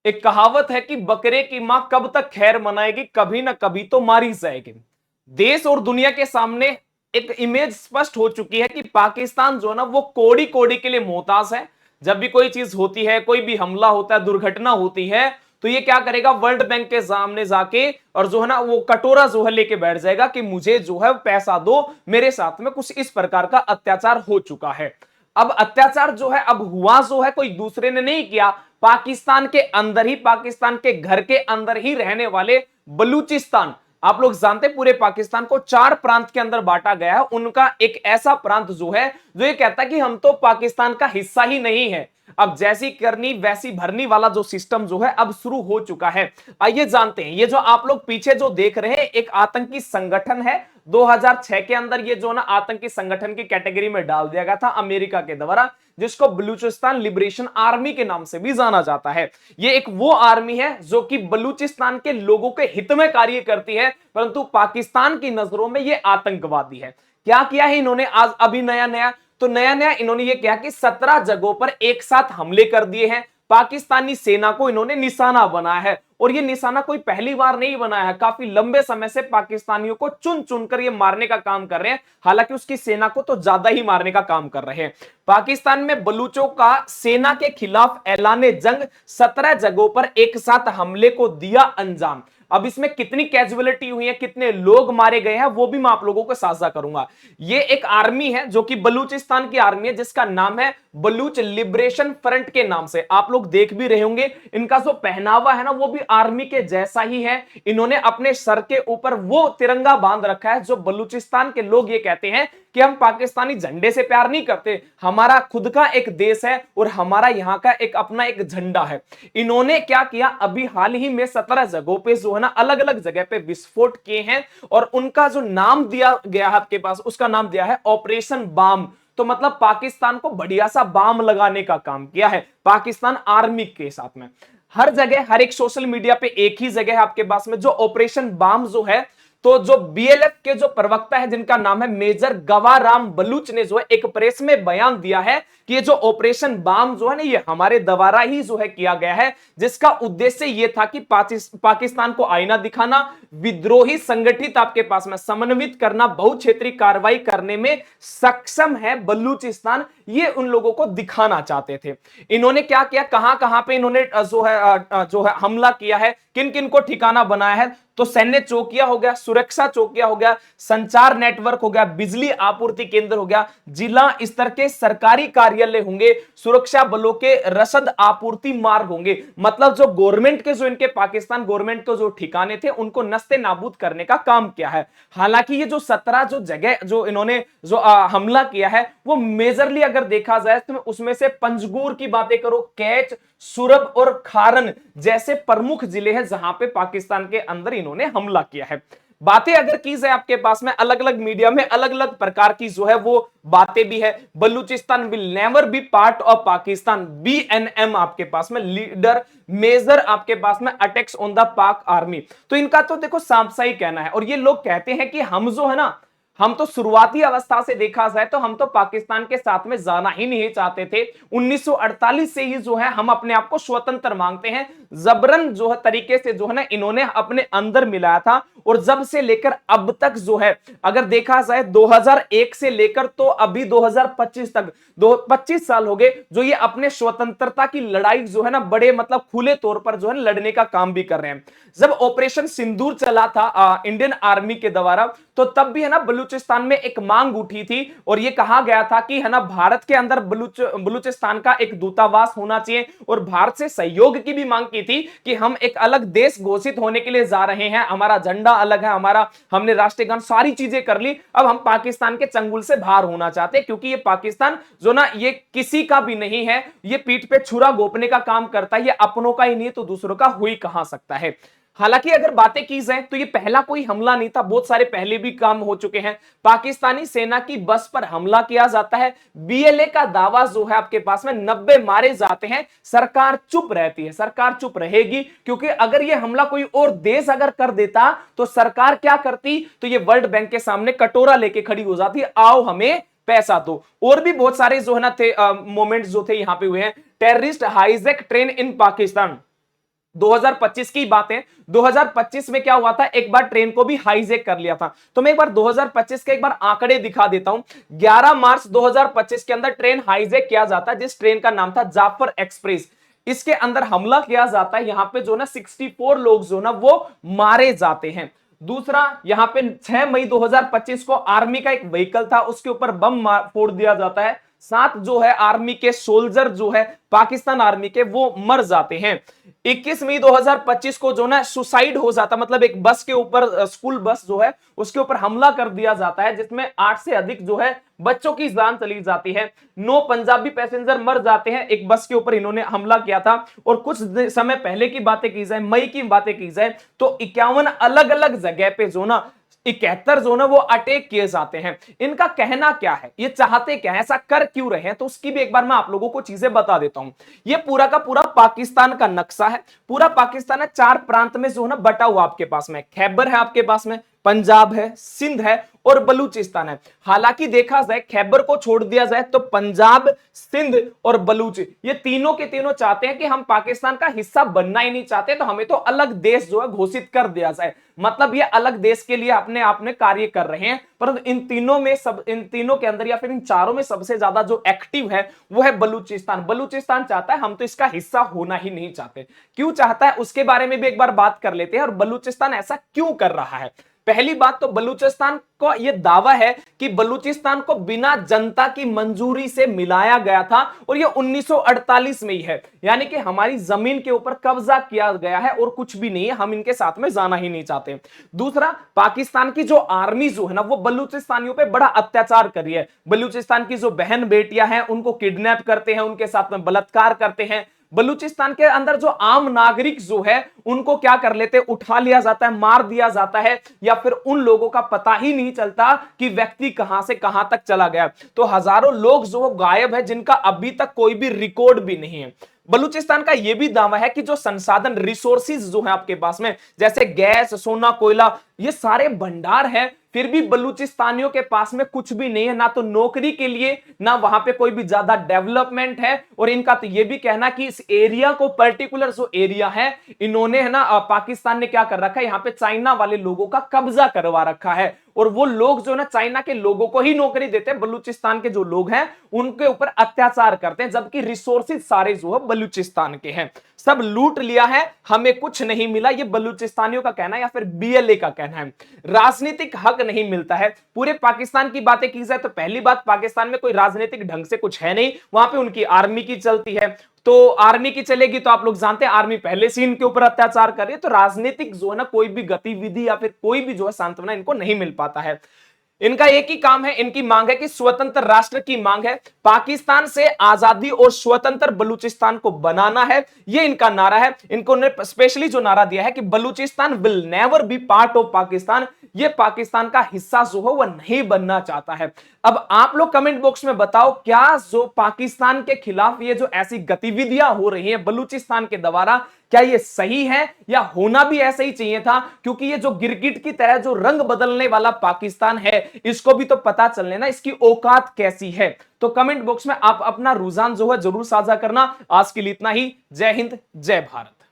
एक कहावत है कि बकरे की मां कब तक खैर मनाएगी, कभी ना कभी तो मारी जाएगी। देश और दुनिया के सामने एक इमेज स्पष्ट हो चुकी है कि पाकिस्तान जो है ना वो कोड़ी कोड़ी के लिए मोहताज है। जब भी कोई चीज होती है, कोई भी हमला होता है, दुर्घटना होती है, तो ये क्या करेगा, वर्ल्ड बैंक के सामने जाके और जो है ना वो कटोरा जो है लेके बैठ जाएगा कि मुझे जो है पैसा दो, मेरे साथ में कुछ इस प्रकार का अत्याचार हो चुका है। अब अत्याचार जो है अब हुआ जो है कोई दूसरे ने नहीं किया, पाकिस्तान के अंदर ही, पाकिस्तान के घर के अंदर ही रहने वाले बलूचिस्तान। आप लोग जानते हैं पूरे पाकिस्तान को 4 प्रांत के अंदर बांटा गया है। उनका एक ऐसा प्रांत जो है जो ये कहता है कि हम तो पाकिस्तान का हिस्सा ही नहीं है। अब जैसी करनी वैसी भरनी वाला जो सिस्टम जो है अब शुरू हो चुका है। आइए जानते हैं, ये जो आप लोग पीछे जो देख रहे हैं एक आतंकी संगठन है। 2006 के अंदर ये जो ना आतंकी संगठन की कैटेगरी में डाल दिया गया था अमेरिका के द्वारा, जिसको बलूचिस्तान लिबरेशन आर्मी के नाम से भी जाना जाता है। ये एक वो आर्मी है जो कि बलूचिस्तान के लोगों के हित में कार्य करती है, परंतु पाकिस्तान की नजरों में ये आतंकवादी है। क्या किया है इन्होंने आज अभी नया नया, तो नया नया इन्होंने ये किया कि 17 जगहों पर एक साथ हमले कर दिए हैं। पाकिस्तानी सेना को इन्होंने निशाना बनाया है, और ये निशाना कोई पहली बार नहीं बनाया है, काफी लंबे समय से पाकिस्तानियों को चुन चुनकर ये मारने का काम कर रहे हैं। हालांकि उसकी सेना को तो ज्यादा ही मारने का काम कर रहे हैं। पाकिस्तान में बलूचों का सेना के खिलाफ ऐलाने जंग, 17 जगहों पर एक साथ हमले को दिया अंजाम। अब इसमें कितनी कैजुअलिटी हुई है, कितने लोग मारे गए हैं, वो भी मैं आप लोगों को साझा करूंगा। ये एक आर्मी है जो कि बलूचिस्तान की आर्मी है, जिसका नाम है बलूच लिबरेशन फ्रंट के नाम से। आप लोग देख भी रहे होंगे, इनका जो पहनावा है ना वो भी आर्मी के जैसा ही है। इन्होंने अपने सर के ऊपर वो तिरंगा बांध रखा है जो बलूचिस्तान के लोग ये कहते हैं कि हम पाकिस्तानी झंडे से प्यार नहीं करते, हमारा खुद का एक देश है और हमारा यहां का एक अपना एक झंडा है। इन्होंने क्या किया, अभी हाल ही में 17 जगहों पे जो है ना अलग अलग जगह पे विस्फोट किए हैं, और उनका जो नाम दिया गया है आपके पास, उसका नाम दिया है ऑपरेशन बाम। तो मतलब पाकिस्तान को बढ़िया सा बाम लगाने का काम किया है पाकिस्तान आर्मी के साथ में। हर जगह, हर एक सोशल मीडिया पे एक ही जगह है आपके पास में जो ऑपरेशन बाम जो है। तो जो बीएलएफ के जो प्रवक्ता है जिनका नाम है मेजर गवाराम बलूच ने जो है एक प्रेस में बयान दिया है कि ये जो ऑपरेशन बाम जो है ना ये हमारे द्वारा ही जो है किया गया है, जिसका उद्देश्य ये था कि पाकिस्तान को आईना दिखाना, विद्रोही संगठित आपके पास में समन्वित करना, बहुक्षेत्रीय कार्रवाई करने में सक्षम है बलूचिस्तान, ये उन लोगों को दिखाना चाहते थे। इन्होंने क्या किया, कहां कहां पे इन्होंने जो है हमला किया है, किन किन को ठिकाना बनाया है, तो सैन्य चौकिया हो गया, सुरक्षा चौकिया हो गया, संचार नेटवर्क हो गया, बिजली आपूर्ति केंद्र हो गया, जिला स्तर के सरकारी कार्यालय होंगे, सुरक्षा बलों के रसद आपूर्ति मार्ग होंगे। मतलब जो गवर्नमेंट के, जो इनके पाकिस्तान गवर्नमेंट के जो ठिकाने थे उनको नस्ते नाबूद करने का काम किया है। हालांकि ये जो 17 जो जगह जो इन्होंने जो हमला किया है वो मेजरली अगर देखा जाए तो उसमें से पंजगुर की बातें करो, कैच, सुरब और खारन जैसे प्रमुख जिले हैं जहां पे पाकिस्तान के अंदर इन्होंने हमला किया है। बातें अगर की जाए आपके पास में अलग अलग मीडिया में अलग अलग प्रकार की जो है वो बातें भी है। Balochistan will never be part of Pakistan, BNM आपके पास में लीडर मेजर आपके पास में अटैक्स ऑन द पाक आर्मी। तो इनका तो देखो साफ सा ही कहना है, और ये लोग कहते हैं कि हम जो है ना, हम तो शुरुआती अवस्था से देखा जाए तो हम तो पाकिस्तान के साथ में जाना ही नहीं चाहते थे। 1948 से ही जो है हम अपने आप को स्वतंत्र मांगते हैं। जबरन जो है तरीके से जो है ना इन्होंने अपने अंदर मिलाया था, और जब से लेकर अब तक जो है अगर देखा जाए 2001 से लेकर तो अभी 2025 तक 25 साल हो गए जो ये अपने स्वतंत्रता की लड़ाई जो है ना बड़े मतलब खुले तौर पर जो है लड़ने का काम भी कर रहे हैं। जब ऑपरेशन सिंदूर चला था इंडियन आर्मी के द्वारा, तो तब भी है ना बलूचिस्तान में एक मांग उठी थी, और ये कहा गया था कि है ना भारत के अंदर बलूचिस्तान का एक दूतावास होना चाहिए, और भारत से सहयोग की भी मांग की थी कि हम एक अलग देश घोषित होने के लिए जा रहे हैं, हमारा झंडा अलग है, हमारा, हमने राष्ट्रीय गान सारी चीजें कर ली, अब हम पाकिस्तान के चंगुल से बाहर होना चाहते हैं, क्योंकि ये पाकिस्तान जो ना ये किसी का भी नहीं है, ये पीठ पे छुरा घोंपने का काम करता है, ये अपनों का ही नहीं तो दूसरों का हो ही कहां सकता है। हालांकि अगर बातें की जाए तो ये पहला कोई हमला नहीं था, बहुत सारे पहले भी काम हो चुके हैं। पाकिस्तानी सेना की बस पर हमला किया जाता है, बीएलए का दावा जो है आपके पास में 90 मारे जाते हैं, सरकार चुप रहती है, सरकार चुप रहेगी, क्योंकि अगर ये हमला कोई और देश अगर कर देता तो सरकार क्या करती, तो ये वर्ल्ड बैंक के सामने कटोरा लेके खड़ी हो जाती, आओ हमें पैसा दो। और भी बहुत सारे जो है ना थे मोमेंट्स जो थे यहां पे हुए हैं। Terrorist hijack train in Pakistan, 2025 की बात है। 2025 में क्या हुआ था, एक बार ट्रेन को भी हाईजैक कर लिया था। तो मैं एक बार 2025 के एक बार आंकड़े दिखा देता हूं। 11 मार्च 2025 के अंदर ट्रेन हाईजैक किया जाता है, जिस ट्रेन का नाम था जाफर एक्सप्रेस। इसके अंदर हमला किया जाता है, यहां पे जो ना 64 लोग जो ना वो मारे जाते हैं। दूसरा, यहां पे 6 मई 2025 को आर्मी का एक व्हीकल था, उसके ऊपर बम फोड़ दिया जाता है। 7 जो है आर्मी के सोल्जर जो है पाकिस्तान आर्मी के वो मर जाते हैं। 21 मई 2025 को जो ना सुसाइड हो जाता, मतलब एक बस के ऊपर, स्कूल बस जो है उसके ऊपर हमला कर दिया जाता है, जिसमें 8 से अधिक जो है बच्चों की जान चली जाती है। 9 पंजाबी पैसेंजर मर जाते हैं, एक बस के ऊपर इन्होंने हमला किया था। और कुछ समय पहले की बातें की जाए, मई की बातें की जाए, तो 51 अलग अलग जगह पे जो ना 71 जो ना वो अटैक किए जाते हैं। इनका कहना क्या है, ये चाहते क्या है, ऐसा कर क्यों रहे हैं, तो उसकी भी एक बार मैं आप लोगों को चीजें बता देता हूं। ये पूरा का पूरा पाकिस्तान का नक्शा है। पूरा पाकिस्तान है 4 प्रांत में जो ना बटा हुआ, आपके पास में खैबर है, आपके पास में पंजाब है, सिंध है और बलूचिस्तान है। हालांकि देखा जाए, खैबर को छोड़ दिया जाए तो पंजाब, सिंध और बलूच, ये तीनों के तीनों चाहते हैं कि हम पाकिस्तान का हिस्सा बनना ही नहीं चाहते, तो हमें तो अलग देश जो है घोषित कर दिया जाए। मतलब ये अलग देश के लिए अपने आप में कार्य कर रहे हैं। परंतु इन तीनों के अंदर या फिर इन चारों में सबसे ज्यादा जो एक्टिव है वो है बलूचिस्तान। बलूचिस्तान चाहता है हम तो इसका हिस्सा होना ही नहीं चाहते। क्यों चाहता है उसके बारे में भी एक बार बात कर लेते हैं, और बलूचिस्तान ऐसा क्यों कर रहा है। पहली बात तो बलूचिस्तान को यह दावा है कि बलूचिस्तान को बिना जनता की मंजूरी से मिलाया गया था, और यह 1948 में ही है। यानी कि हमारी जमीन के ऊपर कब्जा किया गया है और कुछ भी नहीं है, हम इनके साथ में जाना ही नहीं चाहते। दूसरा, पाकिस्तान की जो आर्मी जो है ना वो बलूचिस्तानियों पे बड़ा अत्याचार कर रही है। बलूचिस्तान की जो बहन बेटियां हैं उनको किडनैप करते हैं, उनके साथ में बलात्कार करते हैं। बलूचिस्तान के अंदर जो आम नागरिक जो है उनको क्या कर लेते, उठा लिया जाता है, मार दिया जाता है, या फिर उन लोगों का पता ही नहीं चलता कि व्यक्ति कहां से कहां तक चला गया। तो हजारों लोग जो गायब है, जिनका अभी तक कोई भी रिकॉर्ड भी नहीं है। बलूचिस्तान का यह भी दावा है कि जो संसाधन रिसोर्सेज जो है आपके पास में, जैसे गैस, सोना, कोयला, ये सारे भंडार हैं, फिर भी बलूचिस्तानियों के पास में कुछ भी नहीं है, ना तो नौकरी के लिए, ना वहां पे कोई भी ज्यादा डेवलपमेंट है। और इनका तो ये भी कहना कि इस एरिया को, पर्टिकुलर जो एरिया है, इन्होंने है ना, पाकिस्तान ने क्या कर रखा है, यहां पे चाइना वाले लोगों का कब्जा करवा रखा है। और वो लोग जो ना चाइना के लोगों को ही नौकरी देते हैं, बलूचिस्तान के जो लोग हैं उनके ऊपर अत्याचार करते हैं, जबकि रिसोर्सेज सारे जो है बलूचिस्तान के हैं। सब लूट लिया है, हमें कुछ नहीं मिला, ये बलूचिस्तानियों का कहना है, या फिर बीएलए का कहना है। राजनीतिक हक नहीं मिलता है। पूरे पाकिस्तान की बातें की जाए तो पहली बात, पाकिस्तान में कोई राजनीतिक ढंग से कुछ है नहीं, वहां पे उनकी आर्मी की चलती है। तो आर्मी की चलेगी तो आप लोग जानते हैं आर्मी पहले से इनके ऊपर अत्याचार कर रही है, तो राजनीतिक जो है ना कोई भी गतिविधि या फिर कोई भी जो है सांत्वना इनको नहीं मिल पाता है। इनका एक ही काम है, इनकी मांग है कि स्वतंत्र राष्ट्र की मांग है, पाकिस्तान से आजादी और स्वतंत्र बलूचिस्तान को बनाना है, ये इनका नारा है। इनको ने स्पेशली जो नारा दिया है कि Balochistan will never be part of Pakistan, ये पाकिस्तान का हिस्सा जो हो वह नहीं बनना चाहता है। अब आप लोग कमेंट बॉक्स में बताओ, क्या जो पाकिस्तान के खिलाफ ये जो ऐसी गतिविधियां हो रही हैं बलूचिस्तान के द्वारा, क्या ये सही है, या होना भी ऐसा ही चाहिए था? क्योंकि ये जो गिरगिट की तरह जो रंग बदलने वाला पाकिस्तान है, इसको भी तो पता चल लेना इसकी औकात कैसी है। तो कमेंट बॉक्स में आप अपना रुझान जो है जरूर साझा करना। आज के लिए इतना ही। जय हिंद, जय भारत।